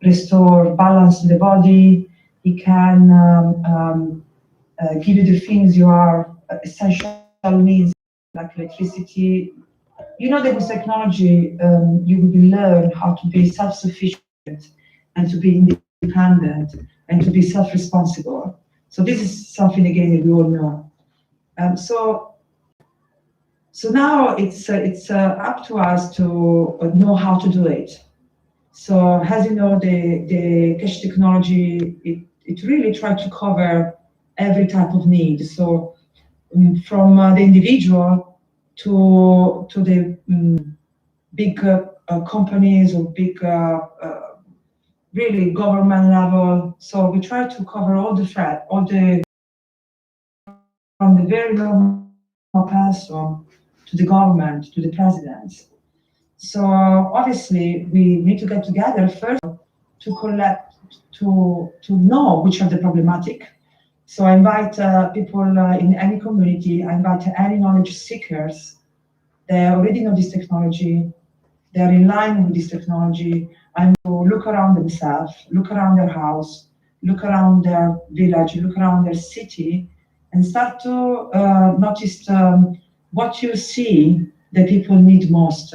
restore balance in the body. He can give you the things you are essential needs, like electricity. You know that with technology, you will learn how to be self-sufficient and to be independent and to be self-responsible. So this is something again that we all know. So now it's up to us to know how to do it. So as you know, the cash technology, it really tried to cover every type of need. So from the individual to the big companies or big really government level. So we try to cover all the threat, from the very normal person to the government, to the presidents. So obviously we need to get together first to collect, to know which are the problematic. So I invite people in any community, I invite any knowledge seekers. They already know this technology, they are in line with this technology, and to look around themselves, look around their house, look around their village, look around their city, and start to notice what you see the people need most.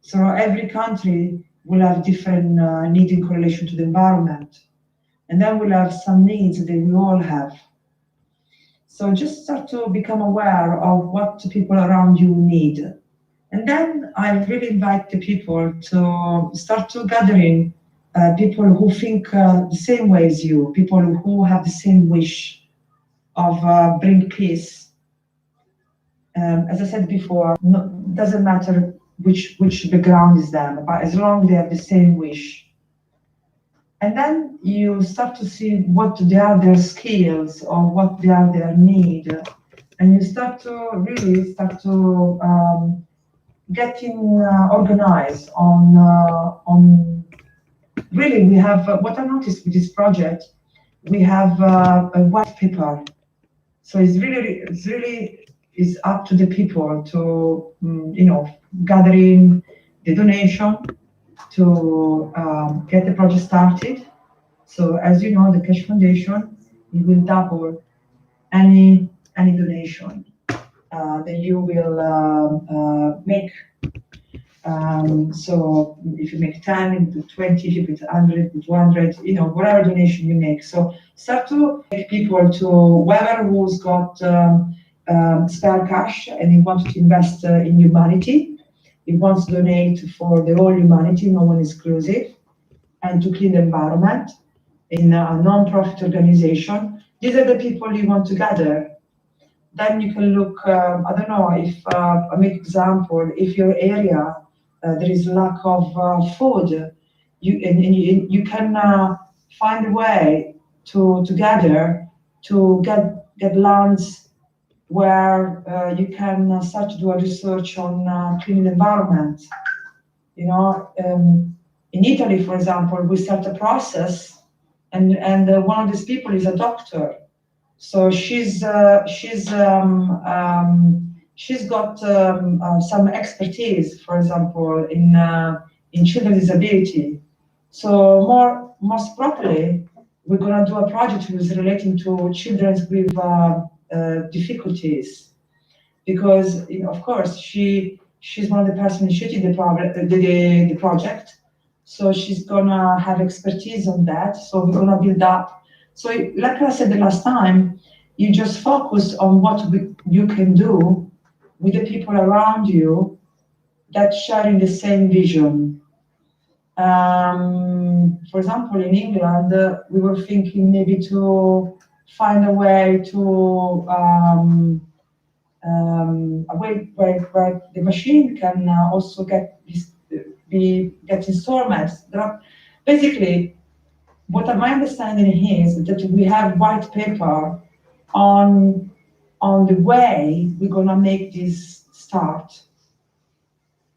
So every country will have different needs in correlation to the environment. And then we'll have some needs that we all have. So just start to become aware of what the people around you need. And then I really invite the people to start to gathering people who think the same way as you, people who have the same wish of bring peace. As I said before, doesn't matter which background is them, but as long as they have the same wish. And then you start to see what they are their skills or what they are their need, and you start to getting organized on. Really, we have what I noticed with this project. We have a white paper, so it's really is up to the people to gathering the donation to get the project started. So as you know, the Cash Foundation, it will double any donation that you will make. So if you make 10, you put 20, if you put 100, put 200, whatever donation you make. So start to make people to whoever who's got spare cash and he wants to invest in humanity. He wants to donate for the whole humanity, no one exclusive, and to clean the environment in a non-profit organization. These are the people you want to gather. Then you can look, I don't know, if I make example, if your area, there is lack of food, you can find a way to gather, to get lands where you can start to do a research on clean environment. In Italy, for example, we start a process, and one of these people is a doctor. So she's got some expertise, for example, in children's disability. So most probably, we're gonna do a project which is relating to children with difficulties, because of course she's one of the person initiating the project, so she's gonna have expertise on that. So we're gonna build up. So like I said the last time, you just focus on what you can do with the people around you that sharing the same vision. For example, in England, we were thinking maybe to find a way to a way where the machine can also get installments. Basically, what my understanding is that we have white paper on the way we're gonna make this start.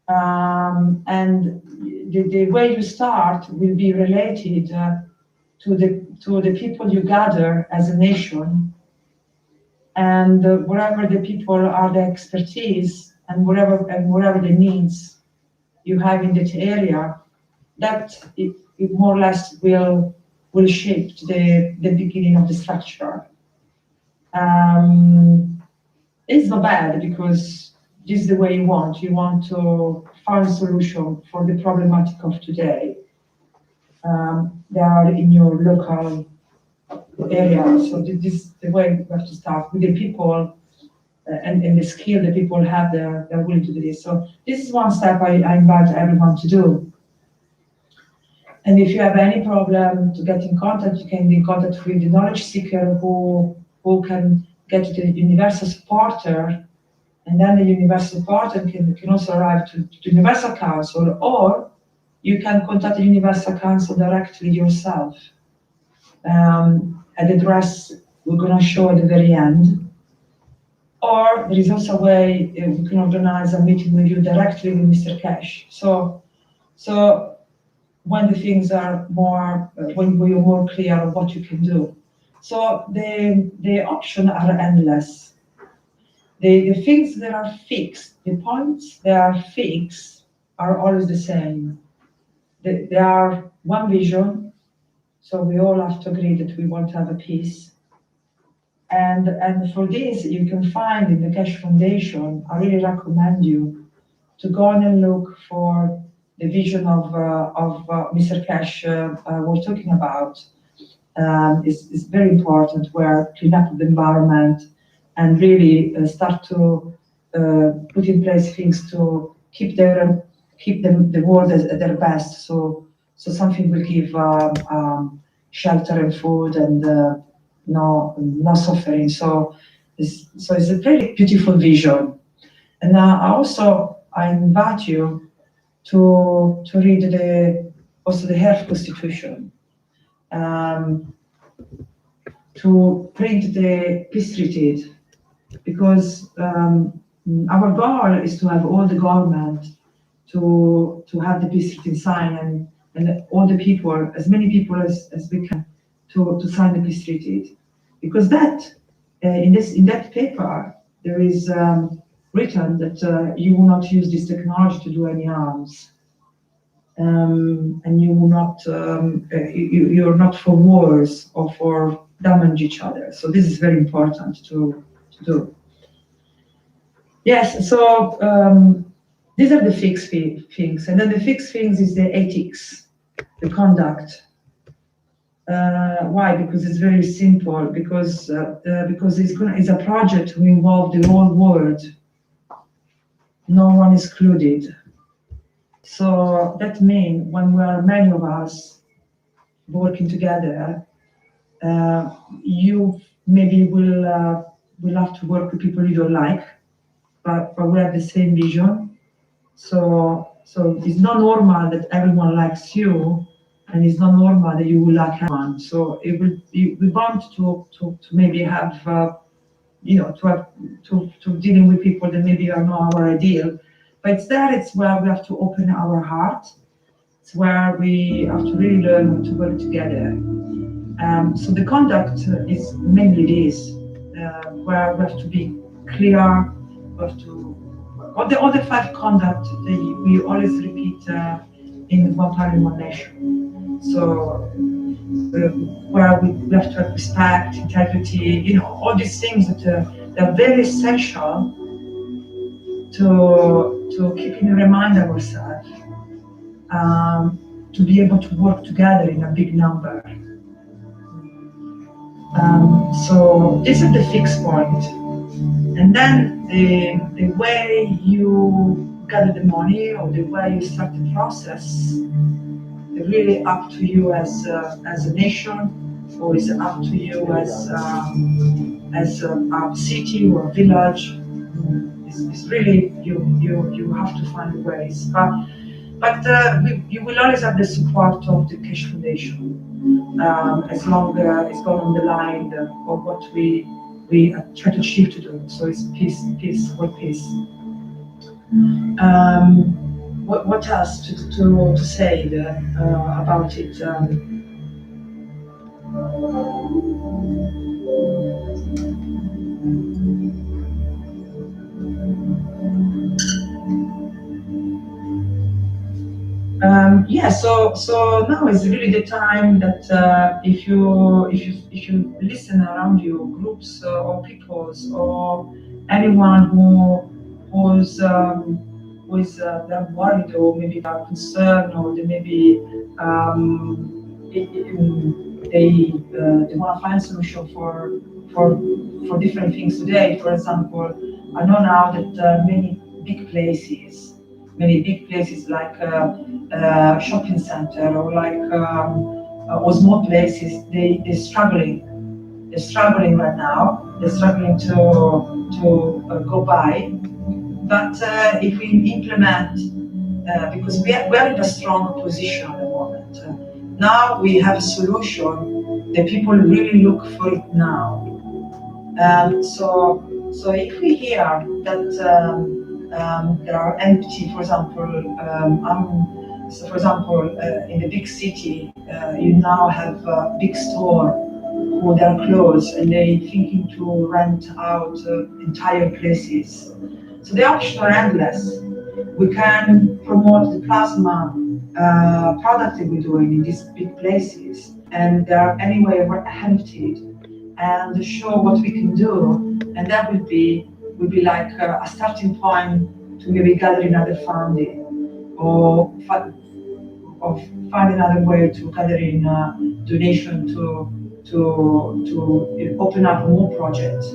And the way you start will be related to the people you gather as a nation, and wherever the people are, the expertise and whatever the needs you have in that area, that it more or less will shape the beginning of the structure. It's not bad because this is the way you want. You want to find a solution for the problematic of today. They are in your local area. So this is the way we have to start with the people and the skill that people have. They're willing to do this. So this is one step I invite everyone to do. And if you have any problem to get in contact, you can be in contact with the knowledge seeker who can get to the universal supporter, and then the universal supporter can also arrive to the universal council, or you can contact the universal council directly yourself. At the address we're going to show at the very end. Or there is also a way we can organize a meeting with you directly with Mr. Cash. So when the things are more, when you're more clear on what you can do. So the options are endless. The things that are fixed, the points that are fixed are always the same. They are one vision, so we all have to agree that we want to have a peace. And for this, you can find in the Cash Foundation, I really recommend you to go on and look for the vision of Mr. Cash was talking about. Is very important, where clean up the environment and really start to put in place things to keep the world at their best. So something will give shelter and food and no suffering. So it's a very beautiful vision. And I invite you to read also the Health Constitution, to print the peace treaty, because our goal is to have all the government to have the peace treaty signed, and all the people, as many people as we can, to sign the peace treaty, because that in that paper there is written that you will not use this technology to do any harms, and you will not you're not for wars or for damage each other. So this is very important to do. Yes, so these are the fixed things, and then the fixed things is the ethics, the conduct. Why? Because it's very simple. Because it's a project to involve the whole world, no one excluded. So that means when we are many of us working together, you maybe will have to work with people you don't like, but we have the same vision. So it's not normal that everyone likes you, and it's not normal that you will like everyone. So we want to maybe have to dealing with people that maybe are not our ideal, but it's where we have to open our heart. It's where we have to really learn how to work together. So the conduct is mainly this, where we have to be clear, we have to all the five conduct we always repeat in One Planet, One Nation. So where we have to have respect, integrity, all these things that are very essential to keep in remind ourselves, to be able to work together in a big number. So this is the fixed point. And then the way you gather the money, or the way you start the process, is really up to you as a nation, or is up to you as a city or a village. It's really you have to find ways. But you will always have the support of the Cash Foundation, as long as it's going on the line of what we try to achieve to do. So it's peace, world peace. What else to say about it? Yeah, so now is really the time that if you listen around you, groups or peoples or anyone who's they're worried or maybe they're concerned or they maybe they want to find a solution for for different things today. For example, I know now that many big places like shopping center or like or small places, they're struggling. They're struggling right now. They're struggling to go by. But if we implement, because we are in a strong position at the moment. Now we have a solution that people really look for it now. So if we hear that there are empty, for example, so for example, in the big city, you now have a big store who they are closed and they thinking to rent out entire places. So the options are endless. We can promote the plasma product that we're doing in these big places, and they're anyway emptied, and show what we can do, and that would be like a starting point to maybe gather another funding or find another way to gather in donation to open up more projects,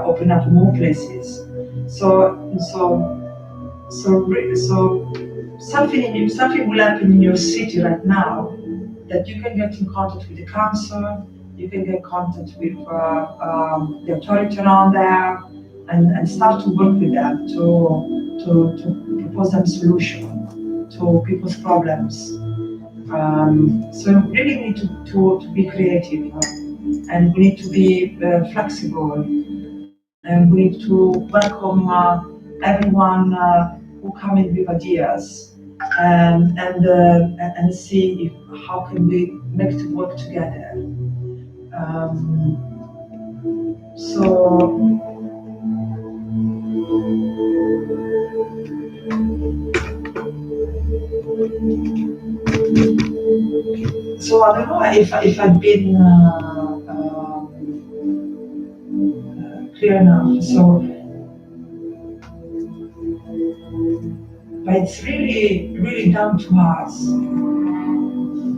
open up more places. So something will happen in your city right now that you can get in contact with the council, you can get in contact with the authority around there, and start to work with them to propose them solution to people's problems. So we really need to be creative, and we need to be flexible, and we need to welcome everyone who come in with ideas, and see how can we make it work together. Um, so so I don't know if I've been clear enough. But it's really down to us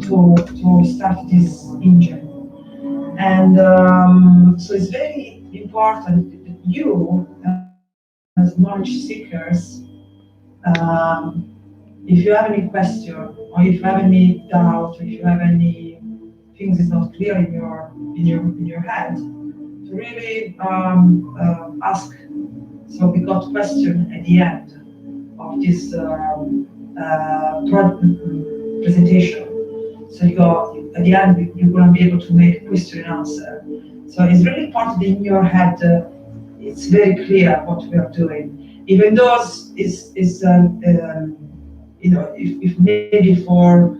to start this engine. And so it's very important that you, as knowledge seekers, if you have any question, or if you have any doubt, or if you have any things is not clear in your head, to really ask. So we got question at the end of this presentation. So you go at the end, you're going to be able to make question and answer. So it's really important in your head. It's very clear what we are doing, even though is if maybe for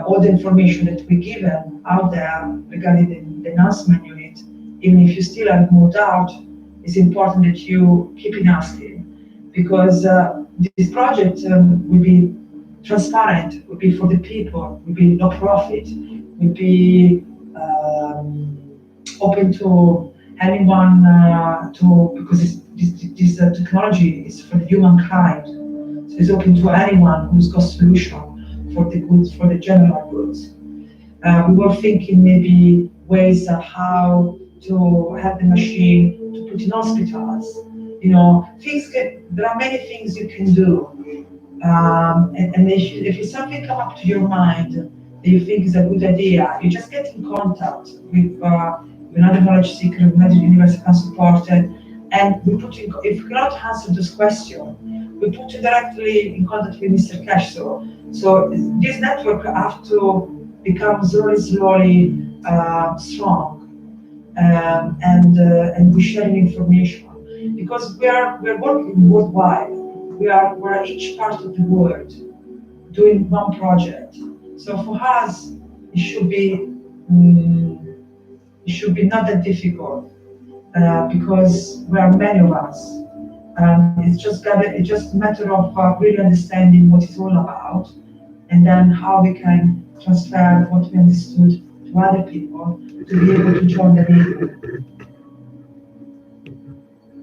all the information that we given out there regarding the announcement unit, even if you still have more doubt, it's important that you keep in asking, because this project will be transparent, will be for the people, will be no profit, will be open to anyone because this technology is for the humankind. So it's open to anyone who's got solution for the goods, for the general goods. We were thinking maybe ways of how to have the machine to put in hospitals. There are many things you can do. And if something come up to your mind that you think is a good idea, you just get in contact with another knowledge seeker, another university can support it, and we put in, if we cannot answer this question, we put you directly in contact with Mr. Cash. So this network have to become slowly strong, and we sharing information, because we're working worldwide. We're each part of the world doing one project. So for us, it should be not that difficult, because we are many of us. It's just a matter of really understanding what it's all about, and then how we can transfer what we understood to other people to be able to join the movement.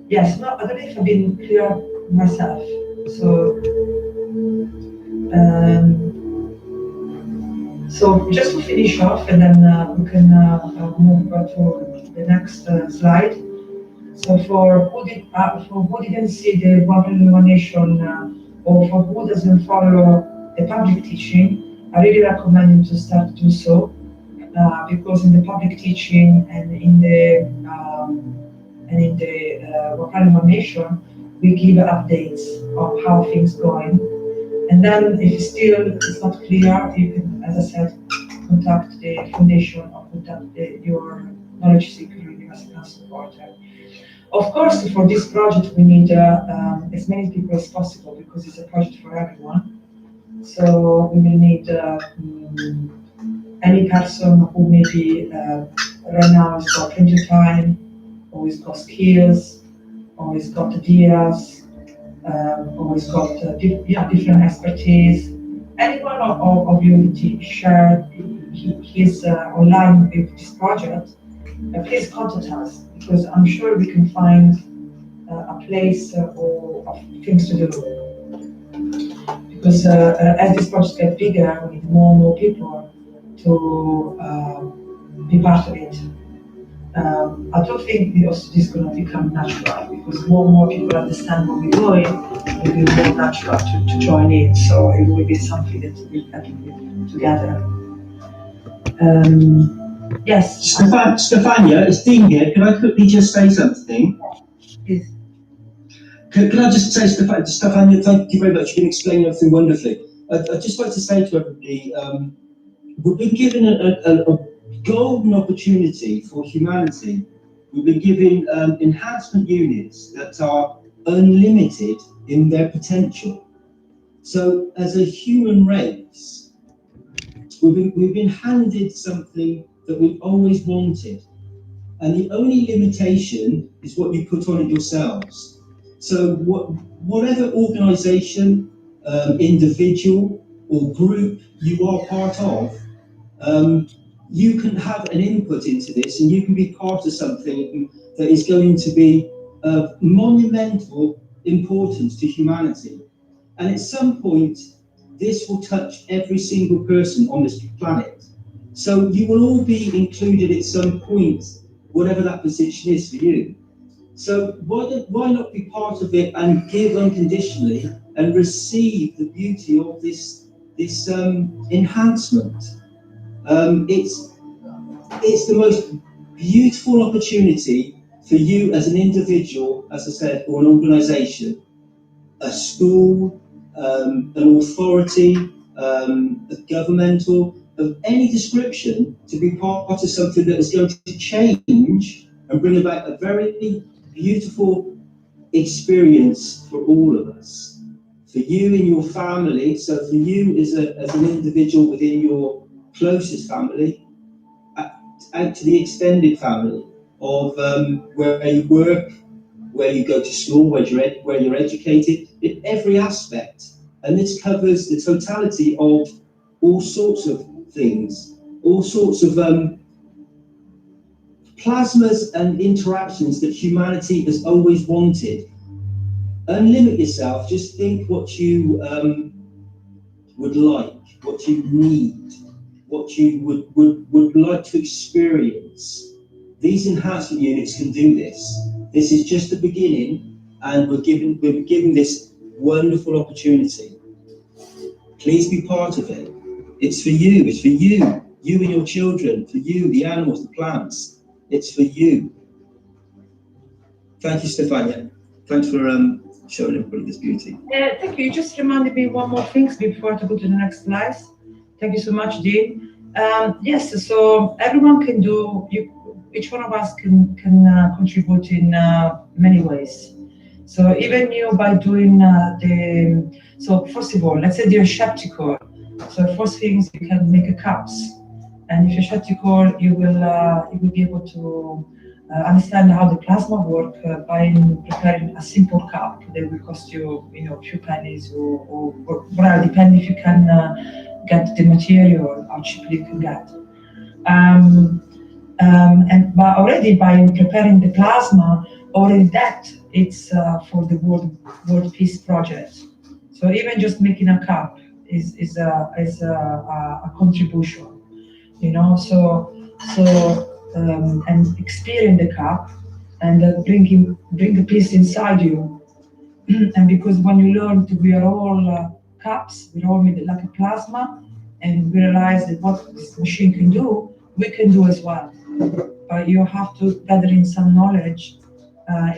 Yes, no, I don't know if I've been clear myself. So, so just to finish off, and then we can move to the next slide. So for who didn't see the one illumination, or for who doesn't follow the public teaching, I really recommend you to start to do so, because in the public teaching and in the World Illumination, we give updates of how things going. And then if still it's not clear, you can, as I said, contact the foundation or contact your knowledge seeker university supporter. Of course, for this project, we need as many people as possible because it's a project for everyone. So we will need any person who maybe right now has got plenty of time, or has got skills, or has got ideas, or has got different expertise. Anyone of you that share his online with this project, please contact us, because I'm sure we can find a place or of things to do. Because as this project gets bigger, we need more and more people to be part of it. I don't think this is going to become natural, because more and more people understand what we're doing, it will be more natural to join in. So it will be something that we'll happen together. Yes. Stefania, it's Dean here. Can I quickly just say something? Yes. Can I just say, Stefania, thank you very much. You've been explaining everything wonderfully. I'd just like to say to everybody, we've been given a golden opportunity for humanity. We've been given enhancement units that are unlimited in their potential. So as a human race, we've been handed something that we've always wanted. And the only limitation is what you put on it yourselves. So whatever organisation, individual or group you are part of, you can have an input into this, and you can be part of something that is going to be of monumental importance to humanity. And at some point, this will touch every single person on this planet. So you will all be included at some point, whatever that position is for you. So why not be part of it and give unconditionally and receive the beauty of this enhancement? It's the most beautiful opportunity for you as an individual, as I said, or an organisation, a school, an authority, a governmental, of any description, to be part of something that is going to change and bring about a very beautiful experience for all of us. For you and your family, so for you as an individual within your closest family, out to the extended family of where you work, where you go to school, where you're educated, in every aspect. And this covers the totality of all sorts of things, all sorts of plasmas and interactions that humanity has always wanted. Unlimit yourself, just think what you would like, what you need, what you would like to experience. These enhancement units can do this. This is just the beginning, and we're given this wonderful opportunity. Please be part of it. It's for you, you and your children, for you, the animals, the plants. It's for you. Thank you, Stefania. Thanks for showing everybody this beauty. Thank you. You just reminded me one more thing before to go to the next slide. Thank you so much, Dean. Yes, so everyone can do, each one of us can contribute in many ways. So even you by doing so first of all, let's say you're skeptical. So first things, you can make a cups. And if you're skeptical, you will be able to understand how the plasma work by preparing a simple cup that will cost you, a few pennies or well, depending if you can get the material, how cheaply you can get. But already by preparing the plasma, already that it's for the world peace project. So even just making a cup is a contribution, you know. And experiencing the cup and bring the peace inside you. And because when you learn that we are all cups, we're all made like a plasma, and we realize that what this machine can do, we can do as well. But you have to gather in some knowledge.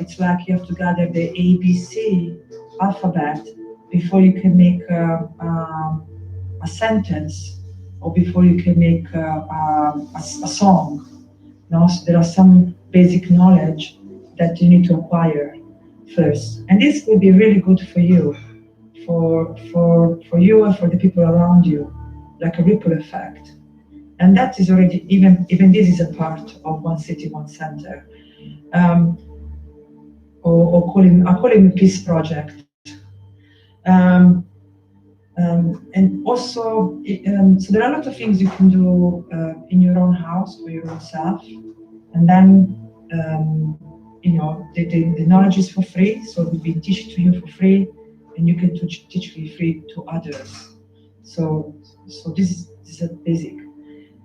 It's like you have to gather the ABC alphabet before you can make a sentence, or before you can make a song. No? So there are some basic knowledge that you need to acquire first, and this will be really good for you, for you and for the people around you, like a ripple effect. And that is already even this is a part of One City, One Center, or I call it a peace project. And also, so there are a lot of things you can do in your own house for your own self, and then the knowledge is for free, so it will be taught to you for free, and you can teach for free to others. So this is a basic.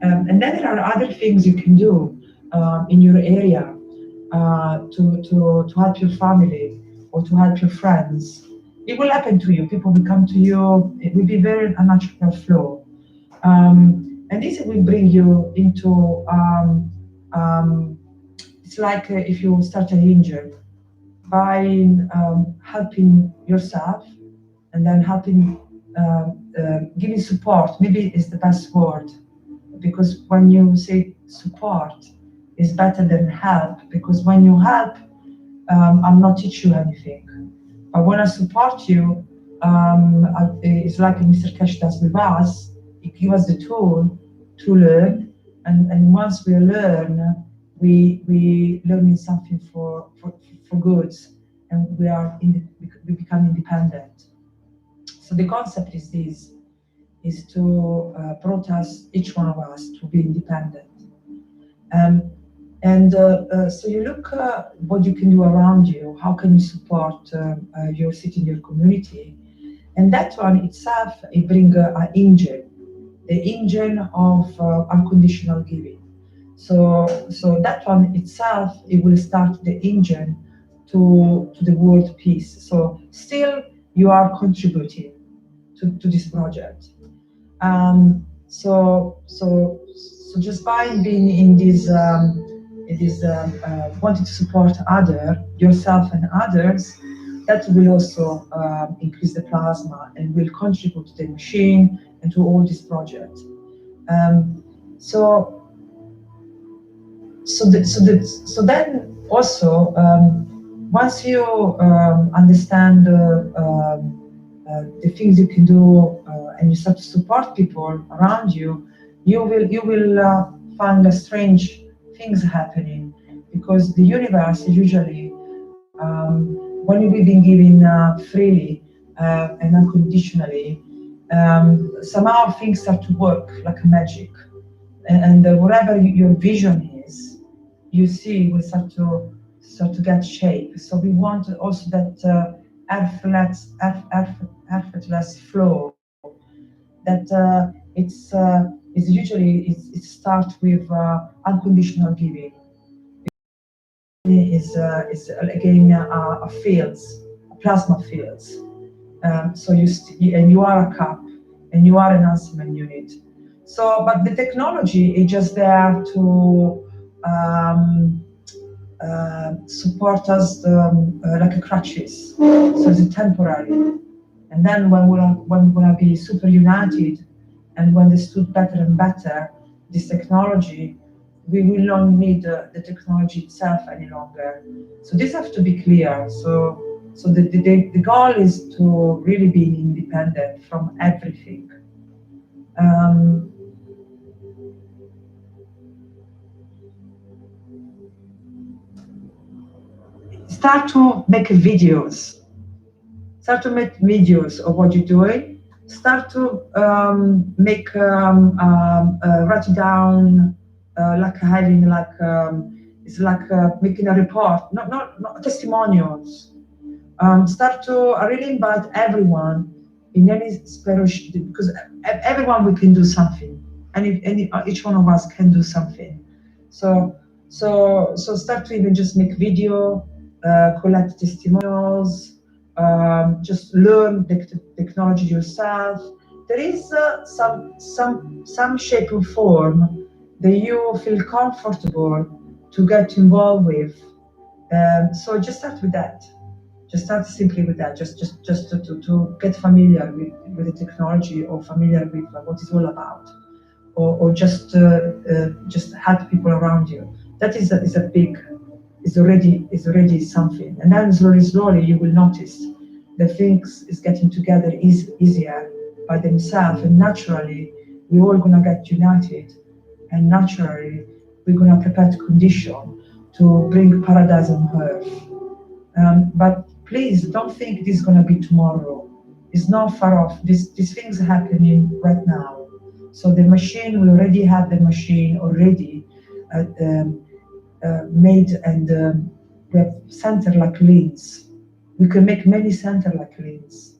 And then there are other things you can do in your area to help your family or to help your friends. It will happen to you. People will come to you. It will be very a natural flow, and this will bring you into. It's like if you start an engine by helping yourself, and then helping, giving support. Maybe is the best word, because when you say support is better than help, because when you help, I'm not teach you anything. But when I support you, it's like Mr. Cash does with us. He gives us the tool to learn, and once we learn, we learning something for goods, and we become independent. So the concept is this: is to brought us, each one of us, to be independent. So you look what you can do around you. How can you support your city, your community? And that one itself, it brings an engine, the engine of unconditional giving. So that one itself, it will start the engine to the world peace. So still you are contributing to this project. So just by being in this, wanting to support yourself and others, that will also increase the plasma and will contribute to the machine and to all this project. So then also, once you understand the things you can do, and you start to support people around you, you will find strange things happening, because the universe is usually, when you've been given freely and unconditionally, somehow things start to work like a magic, and whatever your vision is, you see will start to get shape. So we want also that effortless flow. That it's usually it starts with unconditional giving. Is again a fields, a plasma fields. So and you are a cup, and you are an enhancement unit. So, but the technology is just there to support us like a crutches. So it's temporary. And then when we're gonna be super united, and when they stood better and better, this technology, we will not need the technology itself any longer. So this has to be clear. So the goal is to really be independent from everything. Start to make videos. Start to make videos of what you're doing, Start to make write it down, like having like it's like making a report, not testimonials. Start to really invite everyone in any spiritual, because everyone we can do something, and if each one of us can do something. So start to even just make video, collect testimonials, just learn the technology yourself. There is some shape or form that you feel comfortable to get involved with. So just start with that. Just start simply with that. Just to get familiar with the technology, or familiar with what it's all about, or just help people around you. That is a big, is already something. And then slowly you will notice the things is getting together easier by themselves, and naturally we're all gonna get united, and naturally we're gonna prepare the condition to bring paradise on earth. But please don't think this is going to be tomorrow. It's not far off. These things are happening right now. So the machine, we already have the machine already made, and we have center like lanes. We can make many center like lanes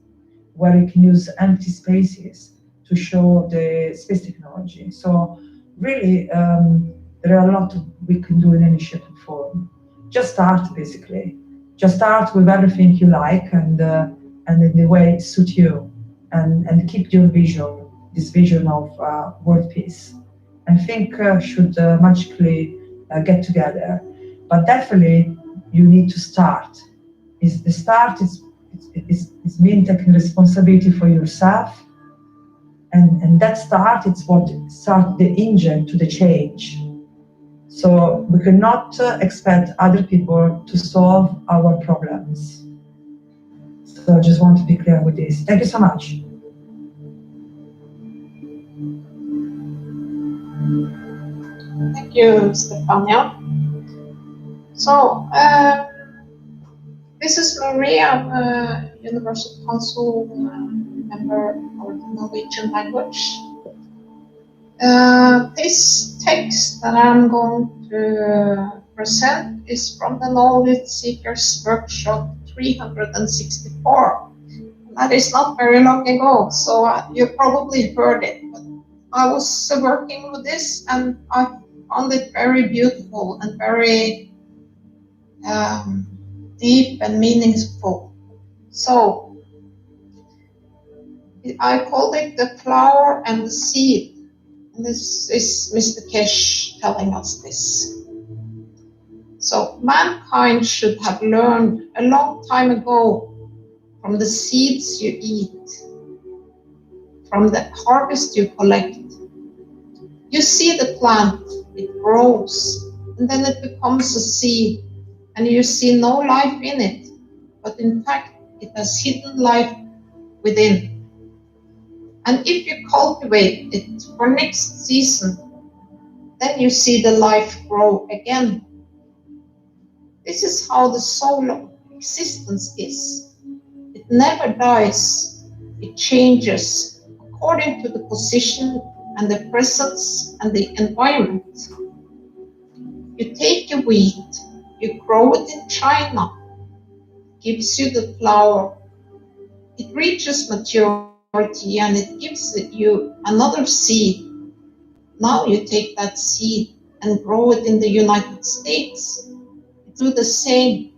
where you can use empty spaces to show the space technology. So really, there are a lot we can do in any shape and form. Just start, basically. Just start with everything you like, and in the way it suits you, and keep your vision, this vision of world peace. And think should magically get together. But definitely, you need to start. Is the start is mean taking responsibility for yourself, and that start, it's what start the engine to the change. So we cannot expect other people to solve our problems. So I just want to be clear with this. Thank you so much. Thank you, Stefania. So, this is Maria, I'm a Universal Council member for the Norwegian language. This text that I'm going to present is from the Knowledge Seekers Workshop 364. That is not very long ago, so you probably heard it. But I was working with this, and I found it very beautiful and very deep and meaningful. So I called it the flower and the seed. And this is Mr. Kesh telling us this. So mankind should have learned a long time ago from the seeds you eat, from the harvest you collect. You see the plant, it grows, and then it becomes a seed, and you see no life in it, but in fact it has hidden life within. And if you cultivate it for next season, then you see the life grow again. This is how the soul of existence is. It never dies, it changes according to the position and the presence and the environment. You take a wheat, you grow it in China, gives you the flower, it reaches maturity and it gives you another seed. Now you take that seed and grow it in the United States. It do the same.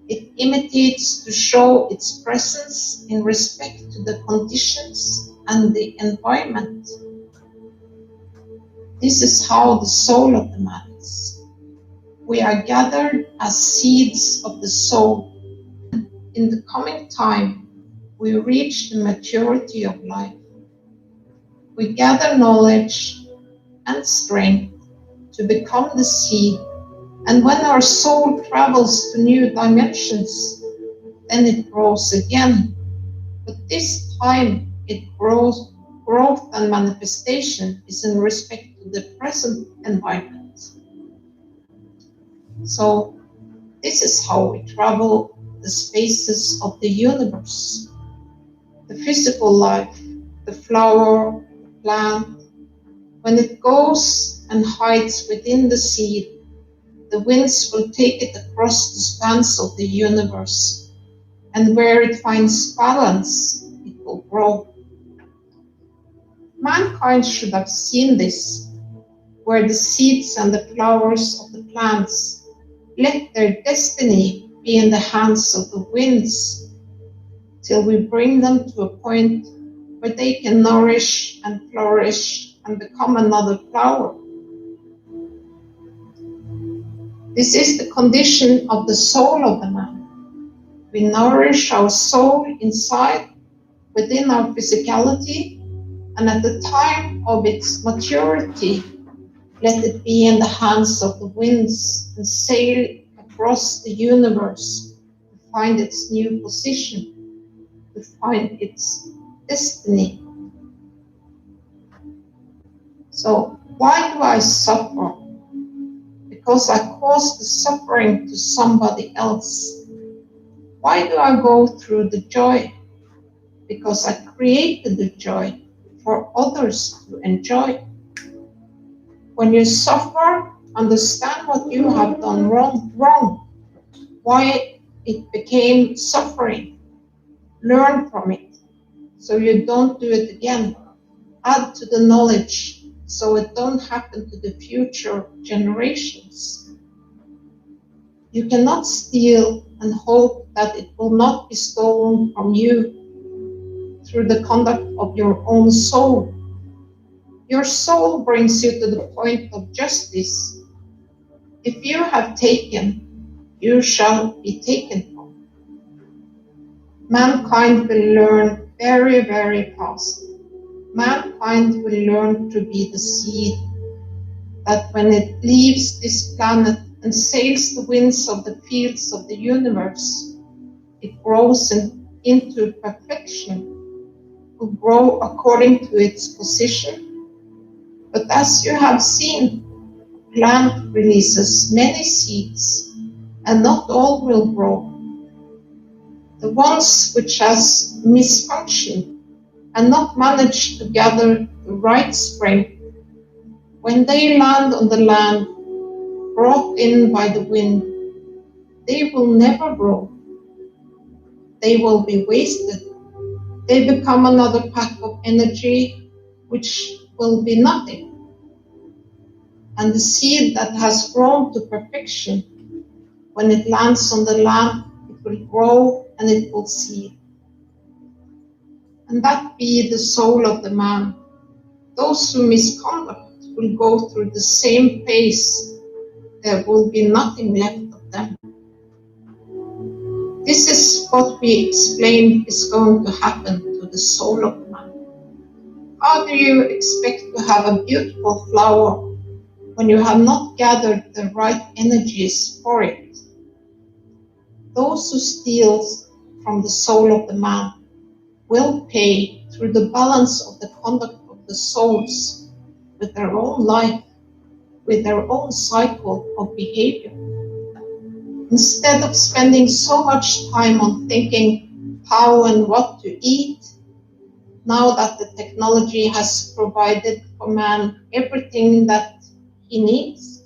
It imitates to show its presence in respect to the conditions and the environment. This is how the soul of the man is. We are gathered as seeds of the soul. In the coming time, we reach the maturity of life. We gather knowledge and strength to become the seed, and when our soul travels to new dimensions, then it grows again. But this time it grows, growth and manifestation is in respect to the present environment. So this is how we travel the spaces of the universe. The physical life the flower, the plant, when it goes and hides within the seed, the winds will take it across the spans of the universe, and where it finds balance, it will grow. Mankind should have seen this, where the seeds and the flowers of the plants let their destiny be in the hands of the winds, till we bring them to a point where they can nourish and flourish and become another flower. This is the condition of the soul of the man. We nourish our soul inside, within our physicality, and at the time of its maturity, let it be in the hands of the winds and sail across the universe to find its new position, to find its destiny. So why do I suffer? Because I caused the suffering to somebody else. Why do I go through the joy? Because I created the joy for others to enjoy. When you suffer, understand what you have done wrong, why it became suffering. Learn from it so you don't do it again. Add to the knowledge so it don't happen to the future generations. You cannot steal and hope that it will not be stolen from you through the conduct of your own soul. Your soul brings you to the point of justice. If you have taken, you shall be taken from. Mankind will learn very, very fast. Mankind will learn to be the seed that when it leaves this planet and sails the winds of the fields of the universe, it grows into perfection, will grow according to its position. But as you have seen, plant releases many seeds, and not all will grow. The ones which has misfunctioned and not managed to gather the right strength, when they land on the land, brought in by the wind, they will never grow. They will be wasted. They become another pack of energy, which will be nothing. And the seed that has grown to perfection, when it lands on the land, it will grow and it will seed. And that be the soul of the man. Those who misconduct will go through the same pace. There will be nothing left of them. This is what we explained is going to happen to the soul of the man. How do you expect to have a beautiful flower when you have not gathered the right energies for it? Those who steal from the soul of the man will pay through the balance of the conduct of the souls with their own life, with their own cycle of behavior. Instead of spending so much time on thinking how and what to eat, now that the technology has provided for man everything that he needs,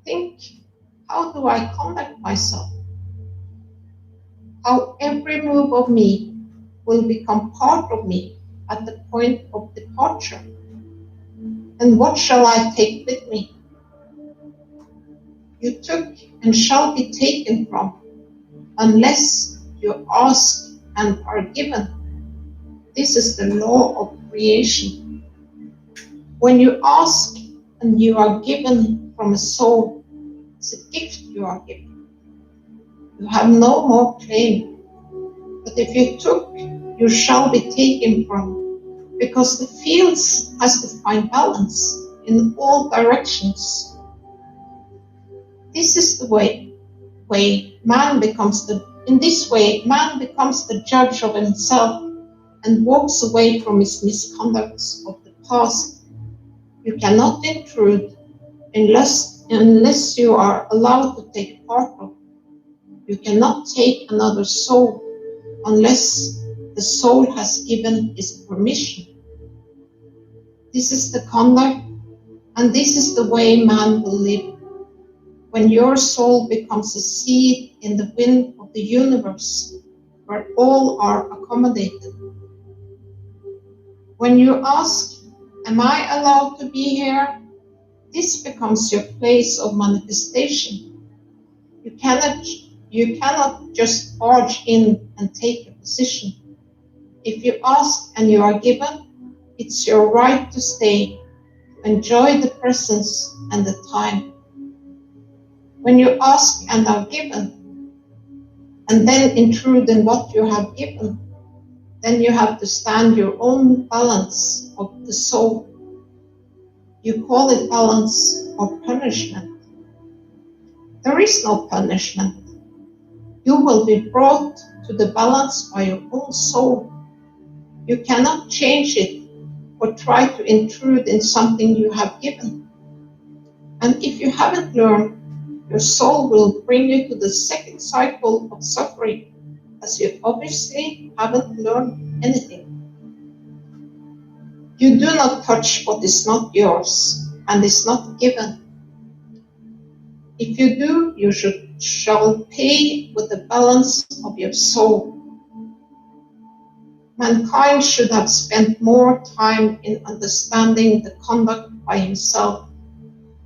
think, how do I conduct myself? How every move of me will become part of me at the point of departure? And what shall I take with me? You took and shall be taken from, unless you ask and are given. This is the law of creation. When you ask and you are given from a soul, it's a gift you are given. You have no more claim. But if you took, you shall be taken from, because the fields has to find balance in all directions. This is the way man becomes in this way, man becomes the judge of himself and walks away from his misconducts of the past. You cannot intrude unless you are allowed to take part of. You cannot take another soul unless the soul has given is permission. This is the conduct, and this is the way man will live. When your soul becomes a seed in the wind of the universe, where all are accommodated. When you ask, am I allowed to be here? This becomes your place of manifestation. You cannot just barge in and take a position. If you ask and you are given, it's your right to stay, to enjoy the presence and the time. When you ask and are given, and then intrude in what you have given, then you have to stand your own balance of the soul. You call it balance or punishment. There is no punishment. You will be brought to the balance by your own soul. You cannot change it or try to intrude in something you have given. And if you haven't learned, your soul will bring you to the second cycle of suffering, as you obviously haven't learned anything. You do not touch what is not yours and is not given. If you do, you shall pay with the balance of your soul. Mankind should have spent more time in understanding the conduct by himself,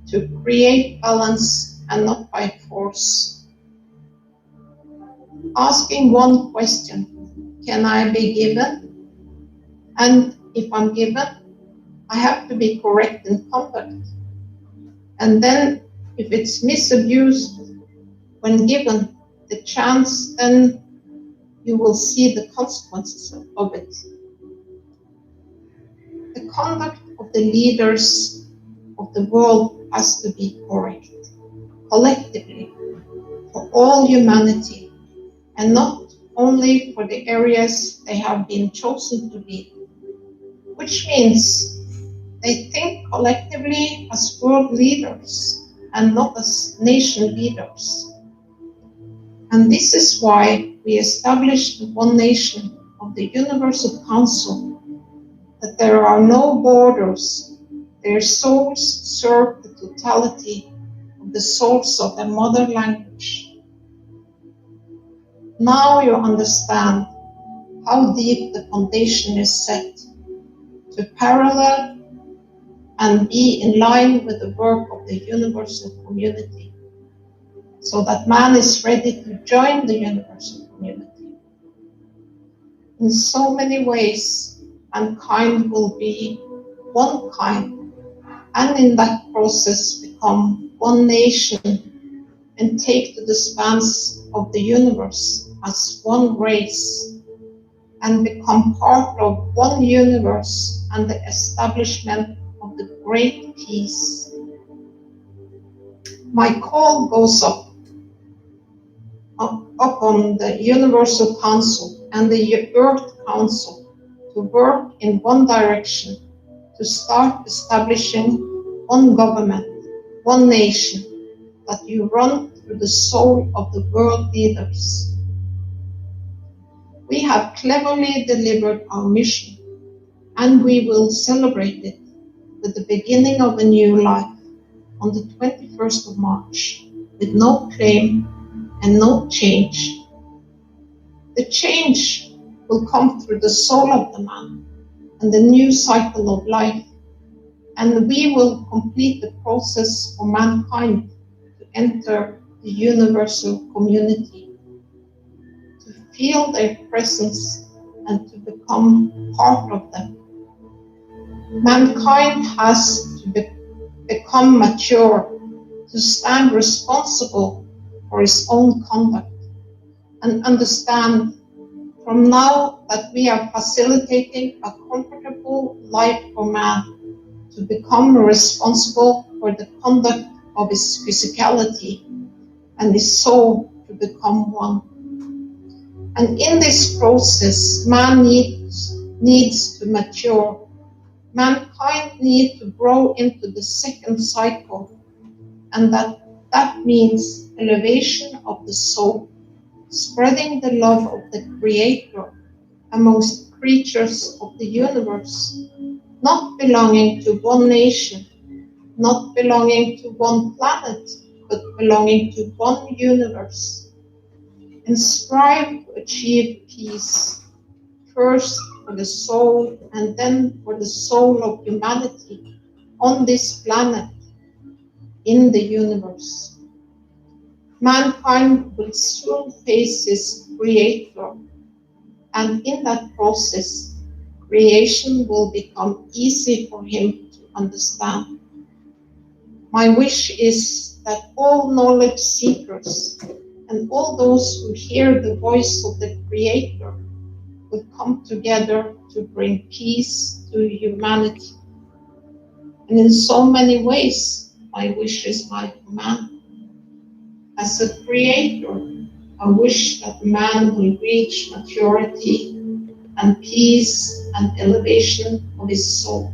to create balance and not by force. Asking one question, can I be given? And if I'm given, I have to be correct in conduct. And then if it's misused when given the chance, then you will see the consequences of it. The conduct of the leaders of the world has to be correct, collectively, for all humanity, and not only for the areas they have been chosen to lead, which means they think collectively as world leaders and not as nation leaders. And this is why we established the One Nation of the Universal Council, that there are no borders. Their souls serve the totality of the souls of their mother language. Now you understand how deep the foundation is set to parallel and be in line with the work of the universal community, so that man is ready to join the universal community. In so many ways, mankind will be one kind, and in that process become one nation and take to the spans of the universe as one race, and become part of one universe and the establishment of the great peace. My call goes up on the Universal Council and the Earth Council to work in one direction, to start establishing one government, one nation, that you run through the soul of the world leaders. We have cleverly delivered our mission, and we will celebrate it with the beginning of a new life on the 21st of March, with no claim and no change. The change will come through the soul of the man and the new cycle of life, and we will complete the process for mankind to enter the universal community, to feel their presence and to become part of them. Mankind has to become mature, to stand responsible for his own conduct, and understand from now that we are facilitating a comfortable life for man to become responsible for the conduct of his physicality and his soul to become one. And in this process, man needs to mature. Mankind needs to grow into the second cycle, and that means elevation of the soul, spreading the love of the Creator, amongst creatures of the universe, not belonging to one nation, not belonging to one planet, but belonging to one universe, and strive to achieve peace, first for the soul and then for the soul of humanity on this planet, in the universe. Mankind will soon face his Creator, and in that process, creation will become easy for him to understand. My wish is that all knowledge seekers and all those who hear the voice of the Creator will come together to bring peace to humanity. And in so many ways, my wish is my command. As a creator, I wish that man will reach maturity and peace and elevation of his soul.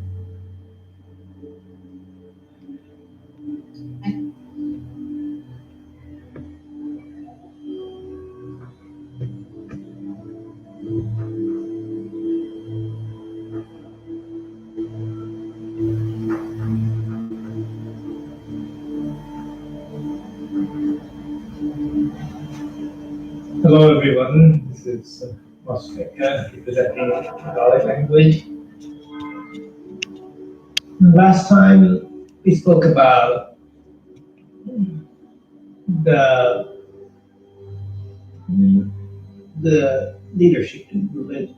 Hello everyone, this is Masaka representing Bengali language. Last time we spoke about the leadership in religion,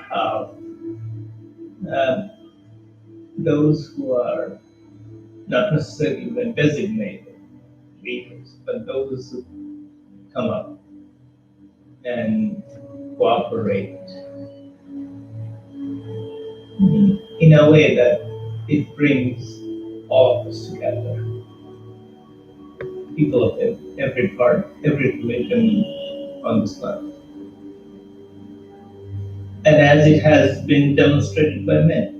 how those who are not necessarily even designated leaders, but those who come up and cooperate in a way that it brings all of us together. People of every part, every religion on this planet. And as it has been demonstrated by men,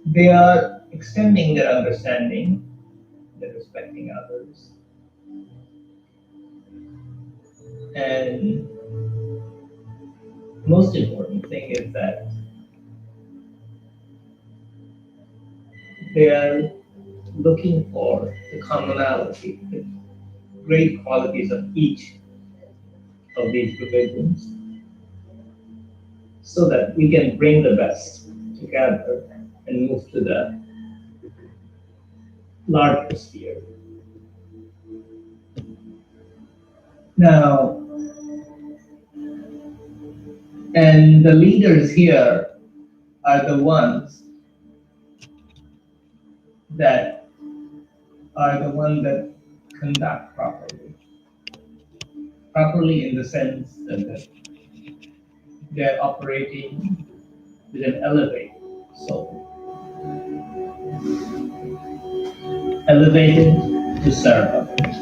they are extending their understanding, they're respecting others. And most important thing is that they are looking for the commonality, the great qualities of each of these religions, so that we can bring the best together and move to the larger sphere. Now, and the leaders here are the ones that conduct properly. Properly in the sense that they're operating with an elevated soul. Elevated to serve others.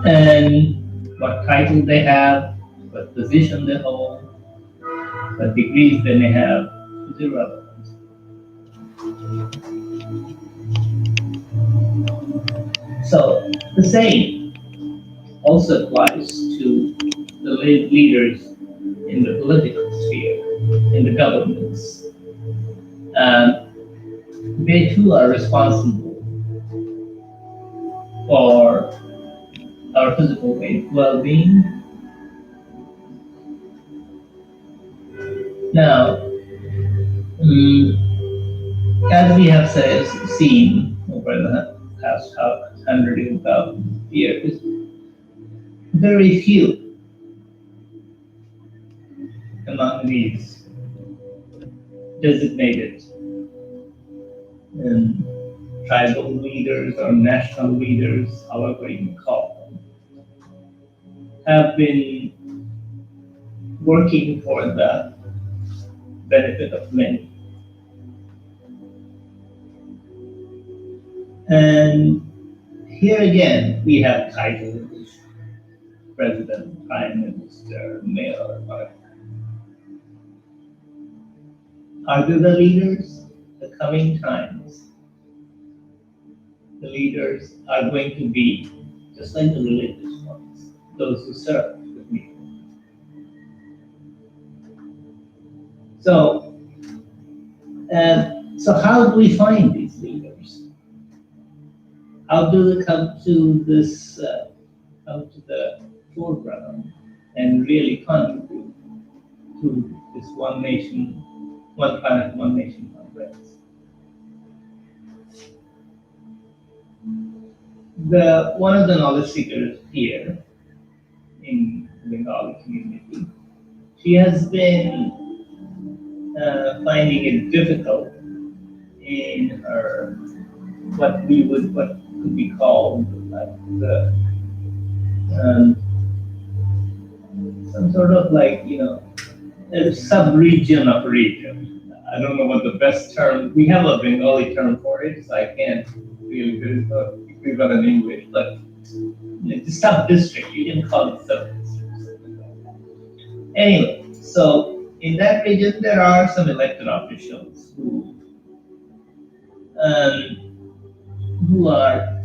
And what title they have, what position they hold, what degrees they may have is irrelevant. So the same also applies to the leaders in the political sphere, in the governments. They too are responsible for our physical well-being. Now, as we have seen over the past 100,000 years, very few among these designated tribal leaders or national leaders, however you call them, have been working for the benefit of many. And here again, we have titles, president, prime minister, mayor, whatever. Are they the leaders? The coming times the leaders are going to be just like the religious ones, those who serve the people. So, so how do we find these leaders? How do they come to this, come to the foreground and really contribute to this one nation, one planet, one nation, one race? One of the knowledge seekers here in the Bengali community, she has been finding it difficult in her what could be called like the some sort of like, you know, a sub-region of a region. I don't know what the best term. We have a Bengali term for it, so I can't really there is no equivalent in English, but it's a sub-district. You can call it sub-district. Anyway, so in that region there are some elected officials who are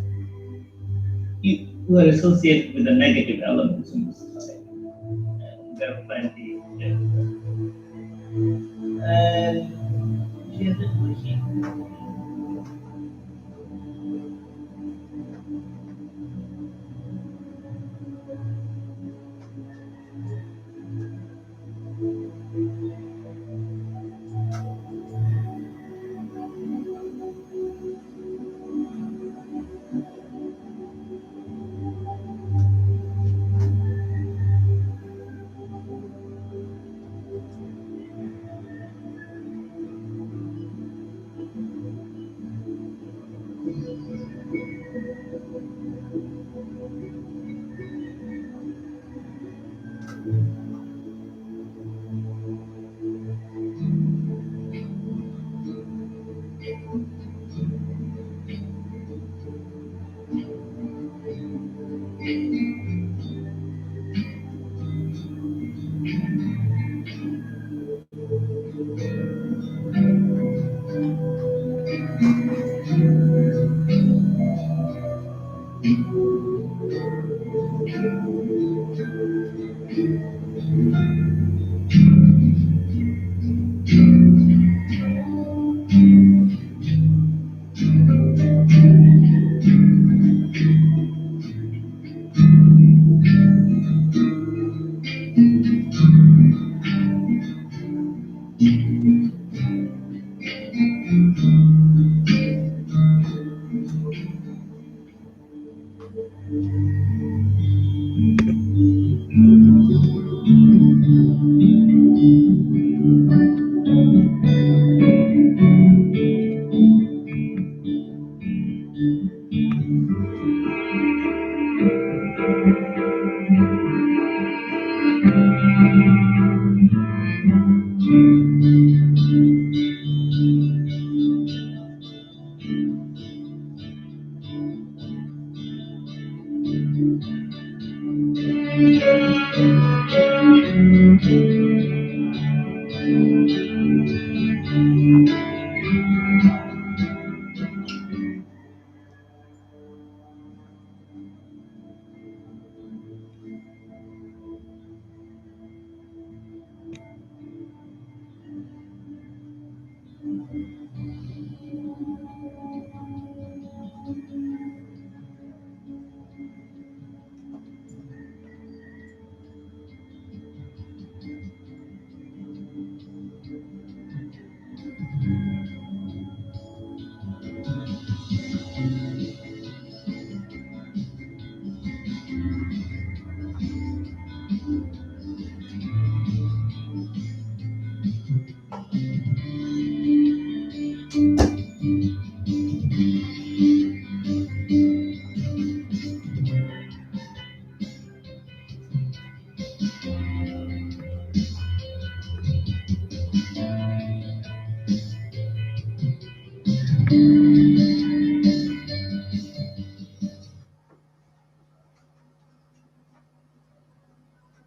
associated with the negative elements in society. And there are plenty of them. And she has been pushing.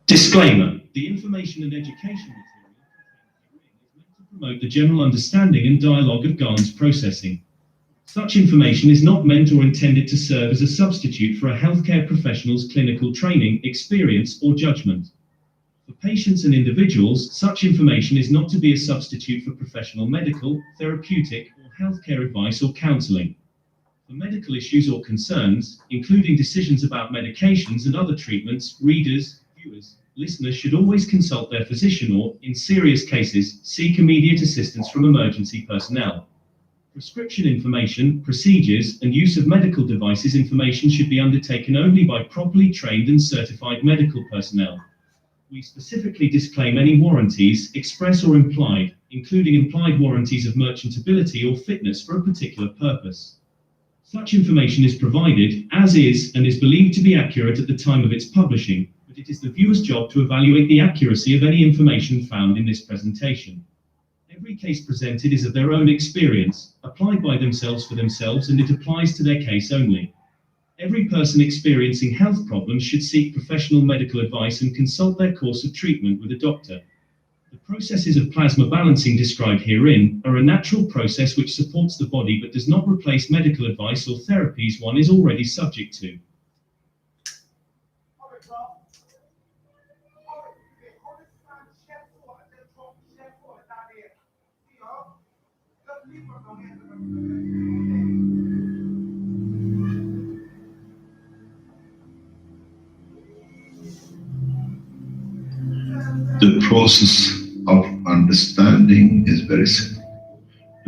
Disclaimer: the information and education material is meant to promote the general understanding and dialogue of GAN's processing. Such information is not meant or intended to serve as a substitute for a healthcare professional's clinical training, experience, or judgment. For patients and individuals, such information is not to be a substitute for professional medical, therapeutic, or healthcare advice or counseling. For medical issues or concerns, including decisions about medications and other treatments, readers, viewers, listeners should always consult their physician or, in serious cases, seek immediate assistance from emergency personnel. Prescription information, procedures, and use of medical devices information should be undertaken only by properly trained and certified medical personnel. We specifically disclaim any warranties, express or implied, including implied warranties of merchantability or fitness for a particular purpose. Such information is provided, as is, and is believed to be accurate at the time of its publishing, but it is the viewer's job to evaluate the accuracy of any information found in this presentation. Every case presented is of their own experience, applied by themselves for themselves, and it applies to their case only. Every person experiencing health problems should seek professional medical advice and consult their course of treatment with a doctor. The processes of plasma balancing described herein are a natural process which supports the body but does not replace medical advice or therapies one is already subject to. The process of understanding is very simple.